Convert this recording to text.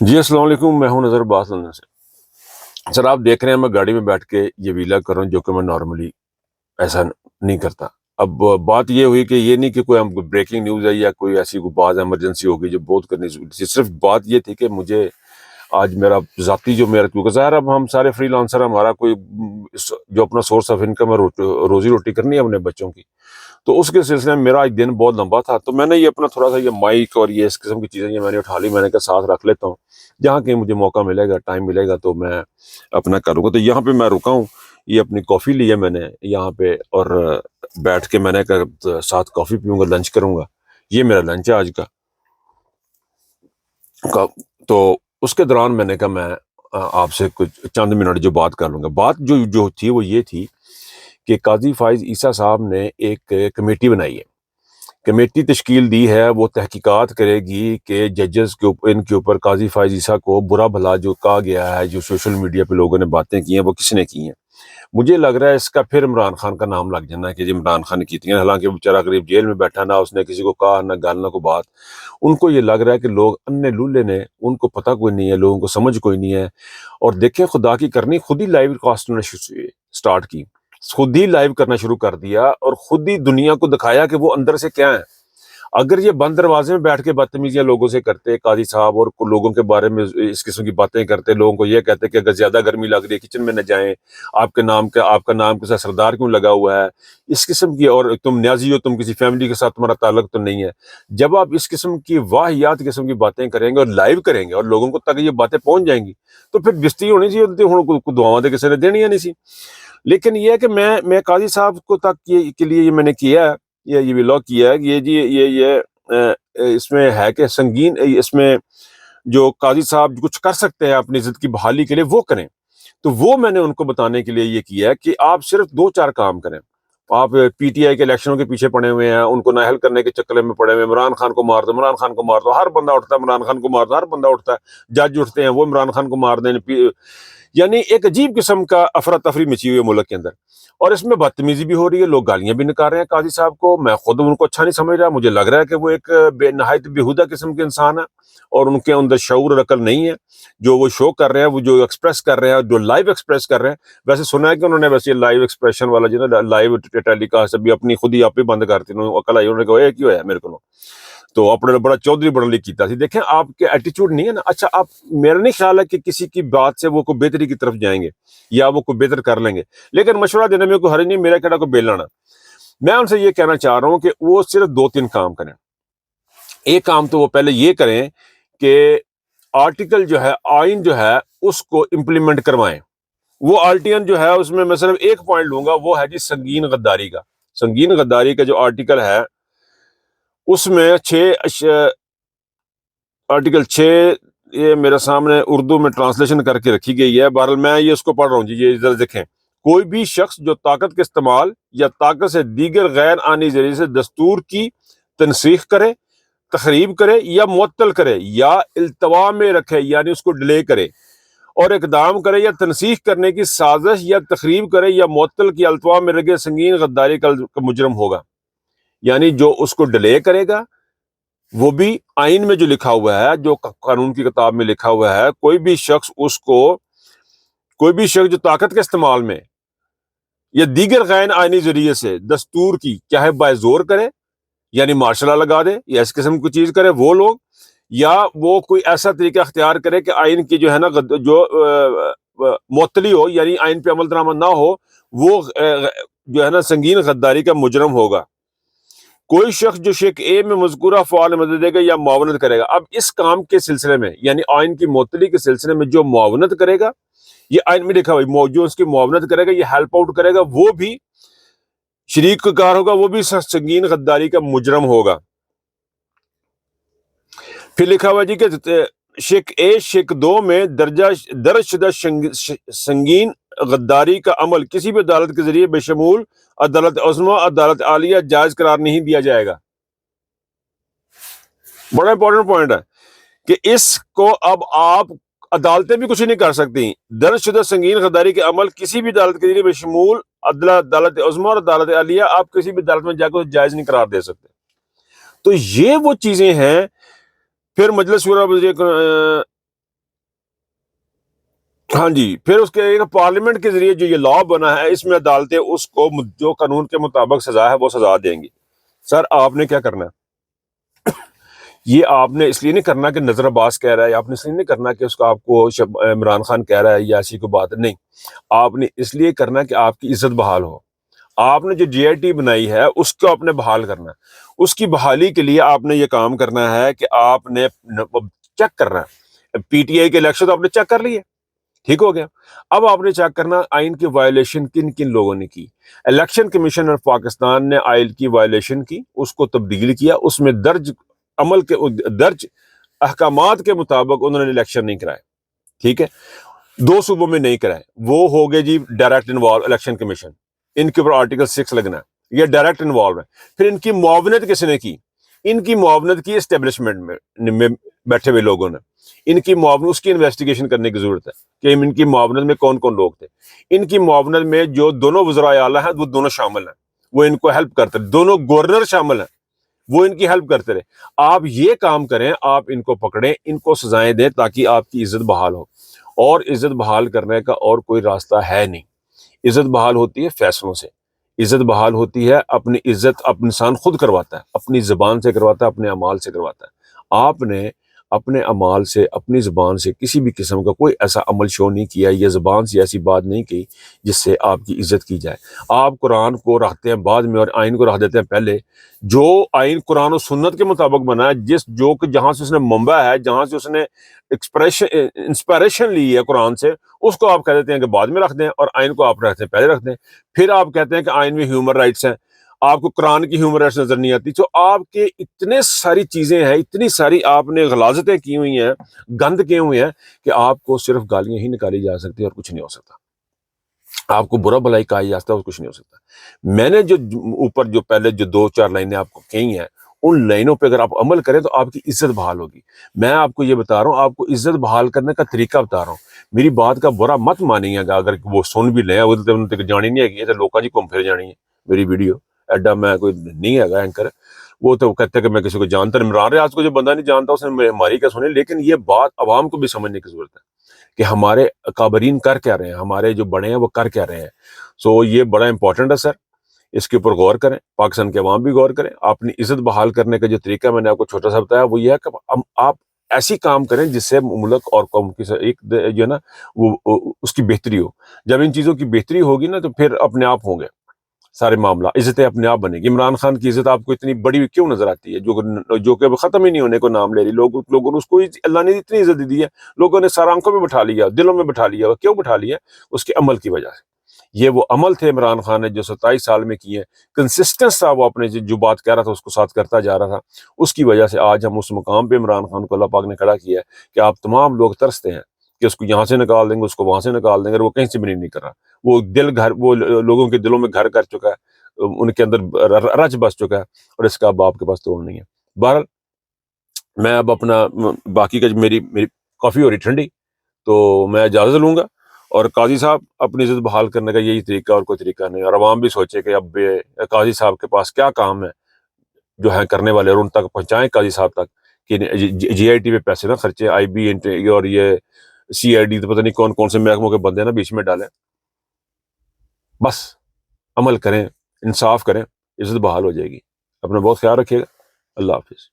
جی السلام علیکم، میں ہوں نظر عباس لندن سے۔ سر آپ دیکھ رہے ہیں میں گاڑی میں بیٹھ کے یہ ویلا کر رہا ہوں، جو کہ میں نارملی ایسا نہیں کرتا۔ اب بات یہ ہوئی کہ یہ نہیں کہ کوئی بریکنگ نیوز ہے یا کوئی ایسی کوئی بعض ایمرجنسی ہوگی جو بہت کرنی ضروری تھی، صرف بات یہ تھی کہ مجھے آج میرا ذاتی جو میرا، کیونکہ ظاہر اب ہم سارے فری لانسر، ہمارا کوئی جو اپنا سورس آف انکم ہے، روزی روٹی کرنی ہے اپنے بچوں کی، تو اس کے سلسلے میں میرا ایک دن بہت لمبا تھا، تو میں نے یہ اپنا تھوڑا سا یہ مائک اور یہ اس قسم کی چیزیں یہ میں نے اٹھا لی، میں نے کہا ساتھ رکھ لیتا ہوں، جہاں کہیں مجھے موقع ملے گا، ٹائم ملے گا تو میں اپنا کروں گا۔ تو یہاں پہ میں رکا ہوں، یہ اپنی کافی لی ہے میں نے یہاں پہ، اور بیٹھ کے میں نے کہا ساتھ کافی پیوں گا، لنچ کروں گا، یہ میرا لنچ ہے آج کا۔ تو اس کے دوران میں نے کہا میں آپ سے کچھ چند منٹ جو بات کر لوں گا۔ بات جو تھی وہ یہ تھی کہ قاضی فائز عیسیٰ صاحب نے ایک کمیٹی بنائی ہے، کمیٹی تشکیل دی ہے، وہ تحقیقات کرے گی کہ ججز کے ان کے اوپر قاضی فائز عیسیٰ کو برا بھلا جو کہا گیا ہے، جو سوشل میڈیا پہ لوگوں نے باتیں کی ہیں، وہ کس نے کی ہیں۔ مجھے لگ رہا ہے اس کا پھر عمران خان کا نام لگ جانا ہے کہ جی عمران خان نے کی تھی، حالانکہ بیچارہ غریب جیل میں بیٹھا، نہ اس نے کسی کو کہا، نہ گال نہ کو بات۔ ان کو یہ لگ رہا ہے کہ لوگ انے لولے نے، ان کو پتہ کوئی نہیں ہے، لوگوں کو سمجھ کوئی نہیں ہے۔ اور دیکھیں خدا کی کرنی، خود ہی لائیو کاسٹ نے سٹارٹ کی، خود ہی لائیو کرنا شروع کر دیا، اور خود ہی دنیا کو دکھایا کہ وہ اندر سے کیا ہے۔ اگر یہ بند دروازے میں بیٹھ کے بدتمیزیاں لوگوں سے کرتے قاضی صاحب، اور لوگوں کے بارے میں اس قسم کی باتیں کرتے، لوگوں کو یہ کہتے کہ اگر زیادہ گرمی لگ رہی ہے کچن میں نہ جائیں، آپ کا نام کے ساتھ سردار کیوں لگا ہوا ہے، اس قسم کی، اور تم نیازی ہو، تم کسی فیملی کے ساتھ تمہارا تعلق تو نہیں ہے۔ جب آپ اس قسم کی واہیات قسم کی باتیں کریں گے اور لائیو کریں گے اور لوگوں کو تک یہ باتیں پہنچ جائیں گی، تو پھر بستی ہونی چاہیے، ہوں دعاواں دے کسی نے دینی ہے نہیں سی۔ لیکن یہ ہے کہ میں قاضی صاحب کو تک یہ کے لیے یہ میں نے کیا ہے، یہ ولاگ کیا ہے کہ یہ جی یہ اس میں ہے کہ سنگین، اس میں جو قاضی صاحب کچھ کر سکتے ہیں اپنی عزت کی بحالی کے لیے وہ کریں۔ تو وہ میں نے ان کو بتانے کے لیے یہ کیا ہے کہ آپ صرف 2-4 کام کریں۔ آپ پی ٹی آئی کے الیکشنوں کے پیچھے پڑے ہوئے ہیں، ان کو نااہل کرنے کے چکر میں پڑے ہوئے ہیں، عمران خان کو مار دو، عمران خان کو مار دو، ہر بندہ اٹھتا ہے عمران خان کو مار دو، ہر بندہ اٹھتا ہے، جج اٹھتے ہیں وہ عمران خان کو مار دیں، یعنی ایک عجیب قسم کا افراتفری مچی ہوئی ہے ملک کے اندر، اور اس میں بدتمیزی بھی ہو رہی ہے، لوگ گالیاں بھی نکال رہے ہیں قاضی صاحب کو۔ میں خود ان کو اچھا نہیں سمجھ رہا، مجھے لگ رہا ہے کہ وہ ایک بے نہایت بیہودہ قسم کے انسان ہے، اور ان کے اندر شعور اور عقل نہیں ہے۔ جو وہ شو کر رہے ہیں، وہ جو ایکسپریس کر رہے ہیں، جو لائیو ایکسپریس کر رہے ہیں، ویسے سنا ہے کہ انہوں نے ویسے لائیو ایکسپریشن والا جو نا لائیو ٹیلی کاسٹ بھی اپنی خود ہی آپ ہی بند کرتی، انہوں نے عقل آئی، انہوں نے کہا یہ کیوں ہے میرے کو، تو اپنے بڑا چودھری بڑا لکھ کیتا تھی۔ دیکھیں آپ کے ایٹیچیوڈ نہیں ہے نا اچھا، آپ میرا نہیں خیال ہے کہ کسی کی بات سے وہ کوئی بہتری کی طرف جائیں گے یا وہ کوئی بہتر کر لیں گے، لیکن مشورہ دینے میں کوئی حرج نہیں، میرا کہنا کوئی بیلنا۔ میں ان سے یہ کہنا چاہ رہا ہوں کہ وہ صرف 2-3 کام کریں۔ ایک کام تو وہ پہلے یہ کریں کہ آرٹیکل جو ہے، آئین جو ہے، اس کو امپلیمنٹ کروائیں۔ وہ آرٹین جو ہے اس میں میں صرف ایک پوائنٹ لوں گا، وہ ہے جی سنگین غداری کا۔ سنگین غداری کا جو آرٹیکل ہے اس میں آرٹیکل 6، یہ میرے سامنے اردو میں ٹرانسلیشن کر کے رکھی گئی ہے، بہرحال میں یہ اس کو پڑھ رہا ہوں جی، یہ ذرا دیکھیں۔ کوئی بھی شخص جو طاقت کے استعمال یا طاقت سے دیگر غیر آئینی ذریعے سے دستور کی تنسیخ کرے، تخریب کرے یا معطل کرے یا التوا میں رکھے، یعنی اس کو ڈیلے کرے، اور اقدام کرے یا تنسیخ کرنے کی سازش یا تخریب کرے یا معطل کی التوا میں رکھے، سنگین غداری کا مجرم ہوگا۔ یعنی جو اس کو ڈیلے کرے گا، وہ بھی آئین میں جو لکھا ہوا ہے، جو قانون کی کتاب میں لکھا ہوا ہے، کوئی بھی شخص جو طاقت کے استعمال میں یا دیگر غیر آئینی ذریعے سے دستور کی چاہے بائی زور کرے، یعنی مارشل لا لگا دے یا اس قسم کی چیز کرے وہ لوگ، یا وہ کوئی ایسا طریقہ اختیار کرے کہ آئین کی جو ہے نا جو معطلی ہو، یعنی آئین پہ عمل درآمد نہ ہو، وہ جو ہے نا سنگین غداری کا مجرم ہوگا۔ کوئی شخص جو شق اے میں مذکورہ فعال مدد دے گا یا معاونت کرے گا، اب اس کام کے سلسلے میں یعنی آئین کی معطلی کے سلسلے میں جو معاونت کرے گا، یہ آئین میں لکھا ہوا، جو اس کی معاونت کرے گا، یہ ہیلپ آؤٹ کرے گا، وہ بھی شریک کار ہوگا، وہ بھی سنگین غداری کا مجرم ہوگا۔ پھر لکھا ہوا جی کہ شق اے شق 2 میں درج شدہ سنگین غداری کا عمل کسی بھی عدالت کے ذریعے بشمول عدالت عظمیٰ عدالت عالیہ جائز قرار نہیں دیا جائے گا۔ بڑا امپورٹنٹ پوائنٹ ہے کہ اس کو اب آپ عدالتیں بھی کچھ نہیں کر سکتی۔ درج شدہ سنگین غداری کے عمل کسی بھی عدالت کے ذریعے بشمول عدالت عظمیٰ اور عدالت عالیہ، آپ کسی بھی عدالت میں جا کے جائز نہیں قرار دے سکتے۔ تو یہ وہ چیزیں ہیں۔ پھر مجلس شورا ہاں جی، پھر اس کے پارلیمنٹ کے ذریعے جو یہ لا بنا ہے اس میں عدالتیں اس کو جو قانون کے مطابق سزا ہے وہ سزا دیں گی. سر آپ نے کیا کرنا ہے؟ یہ آپ نے اس لیے نہیں کرنا کہ نظر عباس کہہ رہا ہے، آپ نے اس لیے نہیں کرنا کہ اس کا آپ کو عمران خان کہہ رہا ہے یا ایسی کوئی بات نہیں. آپ نے اس لیے کرنا کہ آپ کی عزت بحال ہو. آپ نے جو جی آئی ٹی بنائی ہے اس کو آپ نے بحال کرنا ہے. اس کی بحالی کے لیے آپ نے یہ کام کرنا ہے کہ آپ نے چیک کرنا ہے. پی ٹی آئی کے الیکشن تو آپ نے چیک کر لیے، ٹھیک ہو گیا. اب آپ نے چیک کرنا آئین کی وائلیشن کن کن لوگوں نے کی. الیکشن کمیشن آف پاکستان نے آئین کی وائلیشن کی، اس کو تبدیل کیا، اس میں درج احکامات کے مطابق انہوں نے الیکشن نہیں کرائے. ٹھیک ہے، 2 صوبوں میں نہیں کرائے. وہ ہو گئے جی ڈائریکٹ انوالو الیکشن کمیشن، ان کے اوپر آرٹیکل 6 لگنا ہے، یہ ڈائریکٹ انوالو ہے. پھر ان کی معاونت کس نے کی؟ ان کی معاونت کی اسٹیبلشمنٹ میں بیٹھے ہوئے لوگوں نے. ان کی معاونت، اس کی انویسٹیگیشن کرنے کی ضرورت ہے کہ ان کی معاونت میں کون کون لوگ تھے. ان کی معاونت میں جو دونوں وزراء اعلیٰ ہیں وہ دونوں شامل ہیں، وہ ان کو ہیلپ کرتے رہے. دونوں گورنر شامل ہیں، وہ ان کی ہیلپ کرتے رہے. آپ یہ کام کریں، آپ ان کو پکڑیں، ان کو سزائیں دیں تاکہ آپ کی عزت بحال ہو. اور عزت بحال کرنے کا اور کوئی راستہ ہے نہیں. عزت بحال ہوتی ہے فیصلوں سے. عزت بحال ہوتی ہے، اپنی عزت اپنے انسان خود کرواتا ہے، اپنی زبان سے کرواتا ہے، اپنے اعمال سے کرواتا ہے. آپ نے اپنے اعمال سے، اپنی زبان سے کسی بھی قسم کا کوئی ایسا عمل شو نہیں کیا یا زبان سے ایسی بات نہیں کی جس سے آپ کی عزت کی جائے. آپ قرآن کو رکھتے ہیں بعد میں اور آئین کو رکھ دیتے ہیں پہلے. جو آئین قرآن و سنت کے مطابق بنا ہے، جہاں سے اس نے منبع ہے، جہاں سے اس نے انسپائریشن لی ہے قرآن سے، اس کو آپ کہہ دیتے ہیں کہ بعد میں رکھ دیں، اور آئین کو آپ رکھتے ہیں پہلے رکھ دیں. پھر آپ کہتے ہیں کہ آئین میں ہیومن رائٹس ہیں، آپ کو قرآن کی ہیومن رائٹس نظر نہیں آتی. تو آپ کے اتنے ساری چیزیں ہیں، اتنی ساری آپ نے غلاظتیں کی ہوئی ہیں، گند کیے ہوئے ہیں کہ آپ کو صرف گالیاں ہی نکالی جا سکتی اور کچھ نہیں ہو سکتا. آپ کو برا بھلائی کہا جا سکتا ہے اور کچھ نہیں ہو سکتا. میں نے جو اوپر جو پہلے جو 2-4 لائنیں آپ کو کہی ہیں، ان لائنوں پہ اگر آپ عمل کریں تو آپ کی عزت بحال ہوگی. میں آپ کو یہ بتا رہا ہوں، آپ کو عزت بحال کرنے کا طریقہ بتا رہا ہوں. میری بات کا برا مت مانیے گا اگر وہ سن بھی لیں. وہ تو جانی نہیں ہے کہ لوکاں جی گھوم پھر جانی ہے میری ویڈیو. ایڈا میں کوئی نہیں ہے اینکر. وہ تو کہتے ہیں کہ میں کسی کو جانتا نہیں. عمران ریاض کو جو بندہ نہیں جانتا اس نے ہماری کیا سنی. لیکن یہ بات عوام کو بھی سمجھنے کی ضرورت ہے کہ ہمارے اکابرین کر کیا رہے ہیں، ہمارے جو بڑے ہیں وہ کر کیا رہے ہیں. سو یہ بڑا امپورٹنٹ ہے سر، اس کے اوپر غور کریں. پاکستان کے عوام بھی غور کریں. اپنی عزت بحال کرنے کا جو طریقہ میں نے آپ کو چھوٹا سا بتایا وہ یہ ہے کہ آپ ایسی کام کریں جس سے ملک اور قوم کی ایک جو ہے نا وہ اس کی بہتری ہو. جب ان چیزوں کی بہتری ہوگی نا تو پھر اپنے آپ ہوں گے سارے معاملہ، عزتیں اپنے آپ بنے گی. عمران خان کی عزت آپ کو اتنی بڑی کیوں نظر آتی ہے جو کہ ختم ہی نہیں ہونے کو نام لے رہی. لوگوں نے اس کو اللہ نے اتنی عزت دی ہے، لوگوں نے سارا آنکھوں میں بٹھا لیا، دلوں میں بٹھا لیا. کیوں بٹھا لیا؟ اس کے عمل کی وجہ سے. یہ وہ عمل تھے عمران خان نے جو 27 سال میں کیے. کنسسٹنس تھا، وہ اپنے جو بات کہہ رہا تھا اس کو ساتھ کرتا جا رہا تھا. اس کی وجہ سے آج ہم اس مقام پہ عمران خان کو اللہ پاک نے کھڑا کیا ہے کہ آپ تمام لوگ ترستے ہیں کہ اس کو یہاں سے نکال دیں گے، اس کو وہاں سے نکال دیں گے. وہ کہیں سے بھی نہیں کر رہا. وہ لوگوں کے دلوں میں گھر کر چکا ہے، ان کے اندر رچ بس چکا ہے، اور اس کا اب آپ کے پاس توڑ نہیں ہے. بہرحال میں اب اپنا باقی کا میری کافی ہو رہی ٹھنڈی، تو میں اجازت لوں گا. اور قاضی صاحب اپنی عزت بحال کرنے کا یہی طریقہ اور کوئی طریقہ نہیں. اور عوام بھی سوچے کہ اب قاضی صاحب کے پاس کیا کام ہے جو ہے کرنے والے، اور ان تک پہنچائیں قاضی صاحب تک کہ جی آئی ٹی پہ پیسے نہ خرچے. آئی بی اور یہ سی آئی ڈی تو پتہ نہیں کون کون سے محکموں کے بندے نا بیچ میں ڈالیں. بس عمل کریں، انصاف کریں، عزت بحال ہو جائے گی. اپنا بہت خیال رکھیے گا. اللہ حافظ.